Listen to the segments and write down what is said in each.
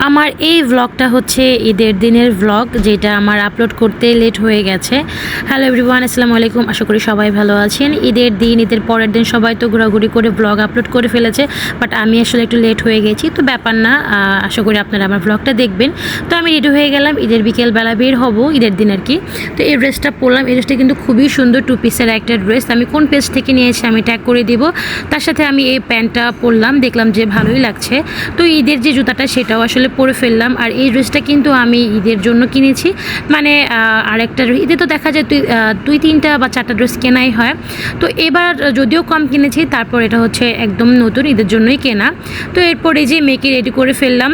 আমার এই ব্লগটা হচ্ছে ঈদের দিনের ব্লগ, যেটা আমার আপলোড করতে লেট হয়ে গেছে। হ্যালো এভরিওয়ান, আসসালামু আলাইকুম। আশা করি সবাই ভালো আছেন। ঈদের দিন, ঈদের পরের দিন সবাই তো ঘোরাঘুরি করে ব্লগ আপলোড করে ফেলেছে, বাট আমি আসলে একটু লেট হয়ে গেছি। তো ব্যাপার না, আশা করি আপনারা আমার ব্লগটা দেখবেন। তো আমি রেডি হয়ে গেলাম, ঈদের বিকেলবেলা বের হব, ঈদের দিন আর কি। তো এই ড্রেসটা পরলাম। এই ড্রেসটা কিন্তু খুবই সুন্দর, 2 পিসের একটা ড্রেস। আমি কোন পেজ থেকে নিয়েছি আমি ট্যাগ করে দিব। তার সাথে আমি এই প্যান্টটা পরলাম, দেখলাম যে ভালোই লাগছে। তো ঈদের যে জুতাটা সেটাও আসলে পরে ফেললাম। আর এই ড্রেসটা কিন্তু আমি ঈদের জন্য কিনেছি, মানে আরেকটা ঈদে তো দেখা যায় 2-3টা বা 4টা ড্রেস কেনাই হয়। তো এবার যদিও কম কিনেছি, তারপর এটা হচ্ছে একদম নতুন, ঈদের জন্যই কেনা। তো এরপরে যে মেয়েকে রেডি করে ফেললাম,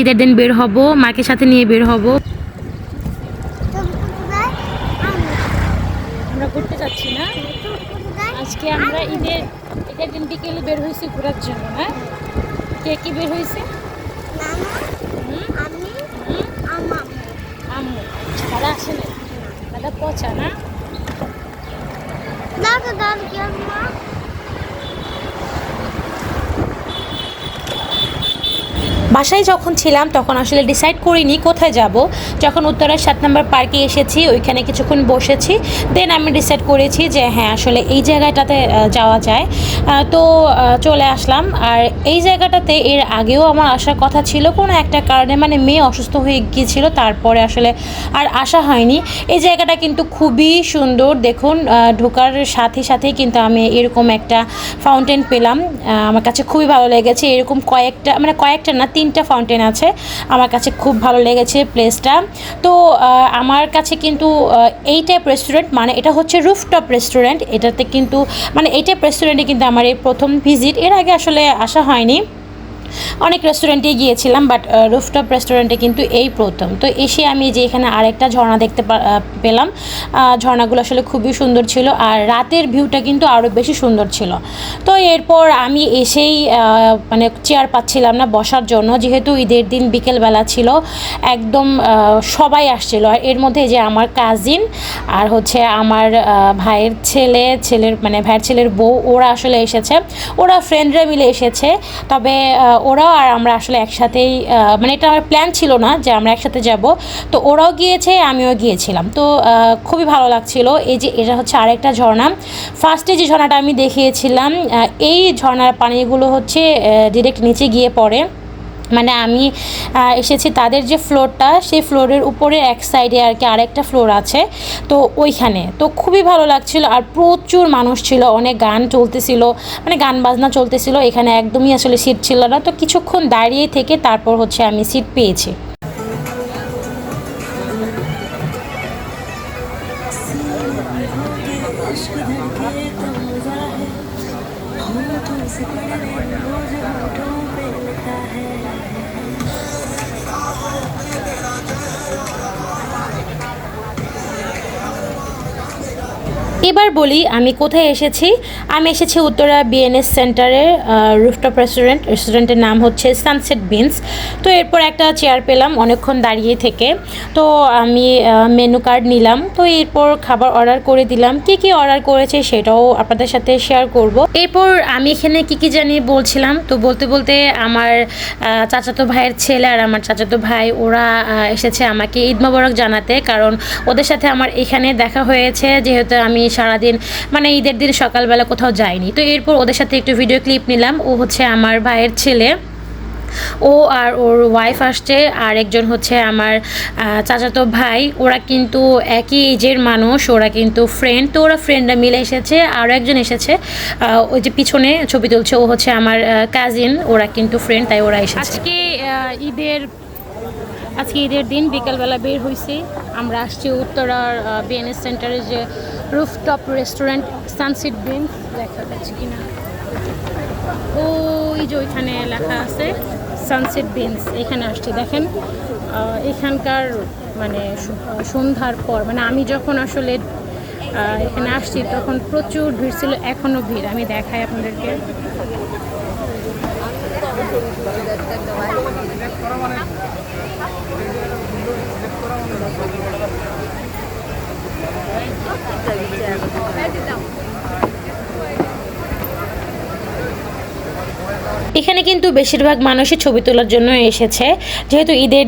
ঈদের দিন বের হব, মাকে সাথে নিয়ে বের হব। আমরা ঘুরতে যাচ্ছি না আজকে, আমরা ঈদের দিন বিকেলে বের হয়েছি ঘোরার জন্য। হ্যাঁ, কে কি বের হয়েছে? আম্মু। দাদা আসে না, দাদা পচা না। বাসায় যখন ছিলাম তখন আসলে ডিসাইড করিনি কোথায় যাব। যখন উত্তরার 7 নম্বর পার্কে এসেছি, ওইখানে কিছুক্ষণ বসেছি, দেন আমি ডিসাইড করেছি যে হ্যাঁ আসলে এই জায়গাটাতে যাওয়া যায়। তো চলে আসলাম। আর এই জায়গাটাতে এর আগেও আমার আসার কথা ছিল, কোনো একটা কারণে, মানে মেয়ে অসুস্থ হয়ে গিয়েছিল, তারপরে আসলে আর আসা হয়নি। এই জায়গাটা কিন্তু খুবই সুন্দর, দেখুন ঢোকার সাথে সাথেই কিন্তু আমি এরকম একটা ফাউন্টেন পেলাম। আমার কাছে খুবই ভালো লেগেছে। এরকম কয়েকটা, মানে কয়েকটা না, 3টা ফাউন্টেন আছে। আমার কাছে খুব ভালো লেগেছে প্লেসটা। তো আমার কাছে কিন্তু এই টাইপ রেস্টুরেন্ট, মানে এটা হচ্ছে রুফটপ রেস্টুরেন্ট, এটাতে কিন্তু মানে এই টাইপ রেস্টুরেন্টে কিন্তু আমার এই প্রথম ভিজিট। এর আগে আসলে আসা হয়নি, অনেক রেস্টুরেন্টে গিয়েছিলাম, বাট রুফটপ রেস্টুরেন্টে কিন্তু এই প্রথম। তো এসে আমি যে এখানে আরেকটা ঝর্ণা দেখতে পেলাম। ঝর্ণাগুলো আসলে খুবই সুন্দর ছিল, আর রাতের ভিউটা কিন্তু আরও বেশি সুন্দর ছিল। তো এরপর আমি এসেই মানে চেয়ার পাচ্ছিলাম না বসার জন্য, যেহেতু ঈদের দিন বিকেলবেলা ছিল, একদম সবাই আসছিল। আর এর মধ্যে যে আমার কাজিন আর হচ্ছে আমার ভাইয়ের ছেলের মানে ভাইয়ের ছেলের বউ, ওরা আসলে এসেছে, ওরা ফ্রেন্ডরা মিলে এসেছে। তবে ওরাও আর আমরা আসলে একসাথেই, মানে এটা আমার প্ল্যান ছিল না যে আমরা একসাথে যাব। তো ওরাও গিয়েছে, আমিও গিয়েছিলাম। তো খুবই ভালো লাগছিল। এই যে এটা হচ্ছে আরেকটা ঝর্ণা। ফার্স্টে যে ঝর্ণাটা আমি দেখিয়েছিলাম, এই ঝর্ণার পানিগুলো হচ্ছে ডিরেক্ট নিচে গিয়ে পড়ে। মানে আমি এসেছি তাদের যে ফ্লোরটা, সেই ফ্লোরের উপরে এক সাইডে আর কি আরেকটা ফ্লোর আছে, তো ওইখানে তো খুবই ভালো লাগছিল। আর প্রচুর মানুষ ছিল, অনেক গান চলতেছিল, মানে গান বাজনা চলতেছিল। এখানে একদমই আসলে সিট ছিল না, তো কিছুক্ষণ দাঁড়িয়ে থেকে তারপর হচ্ছে আমি সিট পেয়েছি। এবার বলি আমি কোথায় এসেছি। আমি এসেছি উত্তরা বিএনএস সেন্টারে, রুফটপ রেস্টুরেন্টের নাম হচ্ছে সানসেট বিনস। তো এরপর একটা চেয়ার পেলাম অনেকক্ষণ দাঁড়িয়ে থেকে। তো আমি মেনু কার্ড নিলাম। তো এরপর খাবার অর্ডার করে দিলাম। কি অর্ডার করেছে সেটাও আপনাদের সাথে শেয়ার করব। এরপর আমি এখানে কি জানি বলছিলাম, তো বলতে বলতে আমার চাচাতো ভাইয়ের ছেলে আর আমার চাচাতো ভাই, ওরা এসেছে আমাকে ঈদ মোবারক জানাতে, কারণ ওদের সাথে আমার এখানে দেখা হয়েছে, যেহেতু আমি সারাদিন মানে ঈদের দিন সকালবেলা কোথাও যাইনি। তো এরপর ওদের সাথে একটু ভিডিও ক্লিপ নিলাম। ও হচ্ছে আমার ভাইয়ের ছেলে, ও আর ওর ওয়াইফ আসছে, আর একজন হচ্ছে আমার চাচাতো ভাই। ওরা কিন্তু একই এজের মানুষ, ওরা কিন্তু ফ্রেন্ড। তো ওরা ফ্রেন্ডরা মিলে এসেছে। আরও একজন এসেছে, ওই যে পিছনে ছবি তুলছে, ও হচ্ছে আমার কাজিন। ওরা কিন্তু ফ্রেন্ড, তাই ওরা এসেছে। আজকে ঈদের দিন বিকালবেলা বের হয়েছি। আমরা আসছি উত্তরার বিএনএস সেন্টারে, যে রুফটপ রেস্টুরেন্ট সানসেট বিনস, দেখা যাচ্ছে কিনা, ওই যে ওইখানে লেখা আছে সানসেট বিনস। এখানে আসছি, দেখেন এখানকার মানে সন্ধ্যার পর, মানে আমি যখন আসলে এখানে আসছি তখন প্রচুর ভিড় ছিল, এখনও ভিড়। আমি দেখাই আপনাদেরকে। এখানে কিন্তু বেশিরভাগ মানুষই ছবি তোলার জন্য এসেছে, যেহেতু ঈদের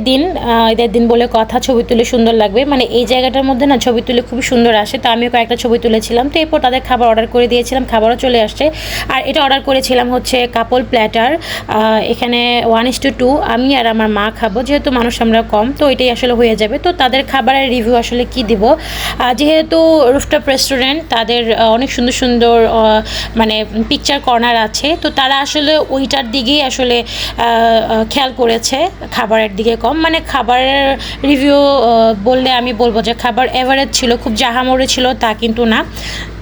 দিন বলে কথা, ছবি তুলে সুন্দর লাগবে। মানে এই জায়গাটার মধ্যে না ছবি তুলে খুবই সুন্দর আসে। তো আমিও কয়েকটা ছবি তুলেছিলাম। তো এরপর তাদের খাবার অর্ডার করে দিয়েছিলাম, খাবারও চলে আসছে। আর এটা অর্ডার করেছিলাম হচ্ছে কাপল প্ল্যাটার। এখানে 1:2 আমি আর আমার মা খাবো, যেহেতু মানুষ আমরা কম, তো এটাই আসলে হয়ে যাবে। তো তাদের খাবারের রিভিউ আসলে কি দিব, যেহেতু রুফটপ রেস্টুরেন্ট, তাদের অনেক সুন্দর সুন্দর মানে পিকচার কর্নার আছে, তো তারা আসলে ওইটার দিকেই আসলে খেয়াল করেছে, খাবারের দিকে কম। মানে খাবারের রিভিউ বললে আমি বলবো যে খাবার এভারেজ ছিল, খুব জাহামরে ছিল তা কিন্তু না।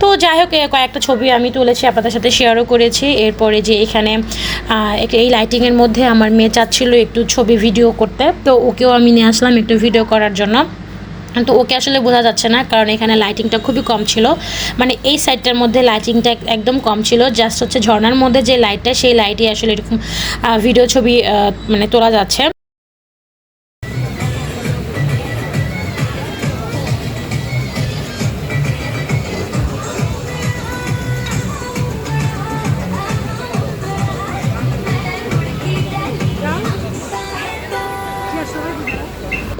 তো যাই হোক, কয়েকটা ছবি আমি তুলেছি, আপনাদের সাথে শেয়ারও করেছি। এরপরে যে এখানে এই লাইটিংয়ের মধ্যে আমার মেয়ে চাচ্ছিল একটু ছবি ভিডিও করতে, তো ওকেও আমি নিয়ে আসলাম একটু ভিডিও করার জন্য। তো ওকে আসলে বোঝা যাচ্ছে না, কারণ এখানে লাইটিংটা খুবই কম ছিল। মানে এই সাইডটার মধ্যে লাইটিংটা একদম কম ছিল, জাস্ট হচ্ছে ঝর্ণার মধ্যে যে লাইটটা, সেই লাইটই আসলে এরকম ভিডিও ছবি মানে তোলা যাচ্ছে।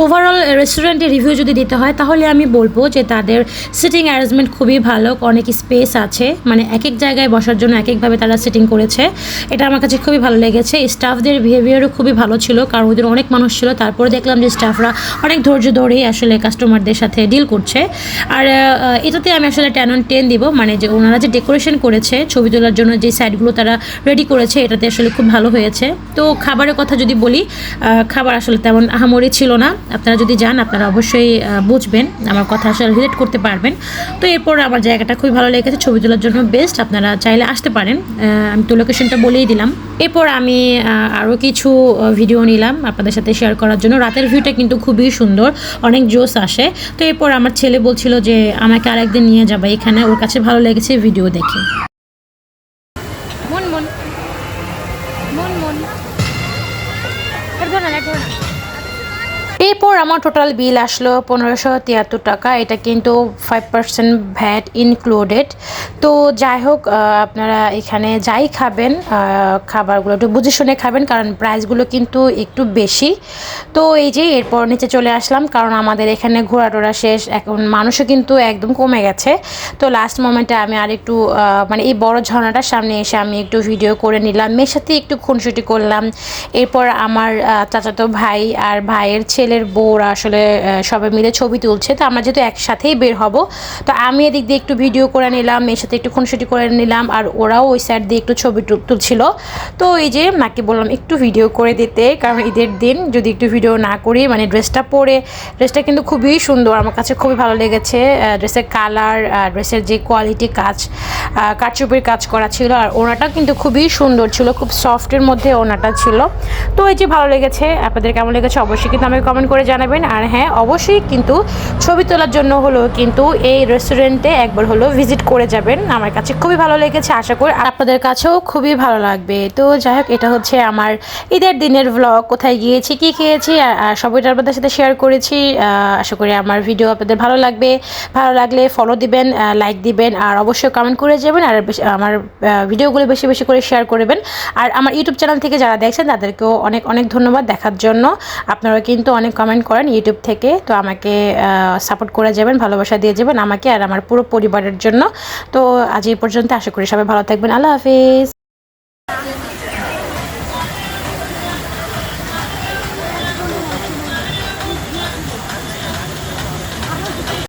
ওভারঅল রেস্টুরেন্টের রিভিউ যদি দিতে হয় তাহলে আমি বলবো যে তাদের সিটিং অ্যারেঞ্জমেন্ট খুবই ভালো, অনেক স্পেস আছে, মানে এক এক জায়গায় বসার জন্য এক একভাবে তারা সিটিং করেছে। এটা আমার কাছে খুবই ভালো লেগেছে। স্টাফদের বিহেভিয়ারও খুবই ভালো ছিল, কারণ ওদের অনেক মানুষ ছিল। তারপরে দেখলাম যে স্টাফরা অনেক ধৈর্য ধরেই আসলে কাস্টমারদের সাথে ডিল করছে। আর এটাতে আমি আসলে 10/10 দিব, মানে যে ওনারা যে ডেকোরেশন করেছে ছবি তোলার জন্য, যে সাইডগুলো তারা রেডি করেছে, এটাতে আসলে খুব ভালো হয়েছে। তো খাবারের কথা যদি বলি, খাবার আসলে তেমন আহামরি ছিল না। আপনারা যদি যান আপনারা অবশ্যই বুঝবেন, আমার কথা আসলে রিলেট করতে পারবেন। তো এরপর আমার জায়গাটা খুবই ভালো লেগেছে, ছবি তোলার জন্য বেস্ট, আপনারা চাইলে আসতে পারেন। আমি তো লোকেশনটা বলেই দিলাম। এরপর আমি আরও কিছু ভিডিও নিলাম আপনাদের সাথে শেয়ার করার জন্য। রাতের ভিউটা কিন্তু খুবই সুন্দর, অনেক জোস আসে। তো এরপর আমার ছেলে বলছিল যে আমাকে আরেকদিন নিয়ে যাবে এখানে, ওর কাছে ভালো লেগেছে ভিডিও দেখে। মন মন মন মন এরপর আমার টোটাল বিল আসলো 1573 টাকা। এটা কিন্তু 5% ভ্যাট ইনক্লুডেড। তো যাই হোক, আপনারা এখানে যাই খাবেন খাবারগুলো একটু বুঝে শুনে খাবেন, কারণ প্রাইসগুলো কিন্তু একটু বেশি। তো এই যে এরপর নিচে চলে আসলাম, কারণ আমাদের এখানে ঘোরাটোরা শেষ, এখন মানুষও কিন্তু একদম কমে গেছে। তো লাস্ট মোমেন্টে আমি আর একটু মানে এই বড় ঝর্ণাটার সামনে এসে আমি একটু ভিডিও করে নিলাম, মেয়ের সাথে একটু খুনসুটি করলাম। এরপর আমার চাচাতো ভাই আর ভাইয়ের ছেলের বউরা আসলে সবাই মিলে ছবি তুলছে। তো আমরা যেহেতু একসাথেই বের হব, তো আমি এদিক দিয়ে একটু ভিডিও করে নিলাম, মেয়ের সাথে একটু খুনসুটি করে নিলাম, আর ওরাও ওই সাইড দিয়ে একটু ছবি তুলছিল। তো এই যে মাকে বললাম একটু ভিডিও করে দিতে, কারণ ঈদের দিন যদি একটু ভিডিও না করি, মানে ড্রেসটা কিন্তু খুবই সুন্দর, আমার কাছে খুবই ভালো লেগেছে। ড্রেসের কালার, ড্রেসের যে কোয়ালিটি, কারচুপির কাজ করা ছিল, আর ওনাটা কিন্তু খুবই সুন্দর ছিল, খুব সফটের মধ্যে ওনাটা ছিল। তো এই যে ভালো লেগেছে, আপনাদের কেমন লেগেছে অবশ্যই কিন্তু আমাকে কমেন্ট করে জানাবেন। আর হ্যাঁ, অবশ্যই কিন্তু ছবি তোলার জন্য হলো কিন্তু এই রেস্টুরেন্টে একবার হলো ভিজিট করে যাবেন, আমার কাছে খুবই ভালো লেগেছে, আশা করি আপনাদের কাছেও খুবই ভালো লাগবে। তো যাই হোক, এটা হচ্ছে আমার ঈদের দিনের ভ্লগ, কোথায় গিয়েছি, কী খেয়েছি, আর সবইটা আপনাদের সাথে শেয়ার করেছি। আশা করি আমার ভিডিও আপনাদের ভালো লাগবে। ভালো লাগলে ফলো দিবেন, লাইক দিবেন, আর অবশ্যই কমেন্ট করে যাবেন, আর আমার ভিডিওগুলো বেশি বেশি করে শেয়ার করবেন। আর আমার ইউটিউব চ্যানেল থেকে যারা দেখছেন তাদেরকেও অনেক অনেক ধন্যবাদ দেখার জন্য। আপনারা কিন্তু অনেক কমেন্ট করেন ইউটিউব থেকে, তো আমাকে সাপোর্ট করে যাবেন, ভালোবাসা দিয়ে যাবেন আমাকে আর আমার পুরো পরিবারের জন্য। তো আজ এই পর্যন্ত, আশা করি সবাই ভালো থাকবেন। আল্লাহ হাফিজ।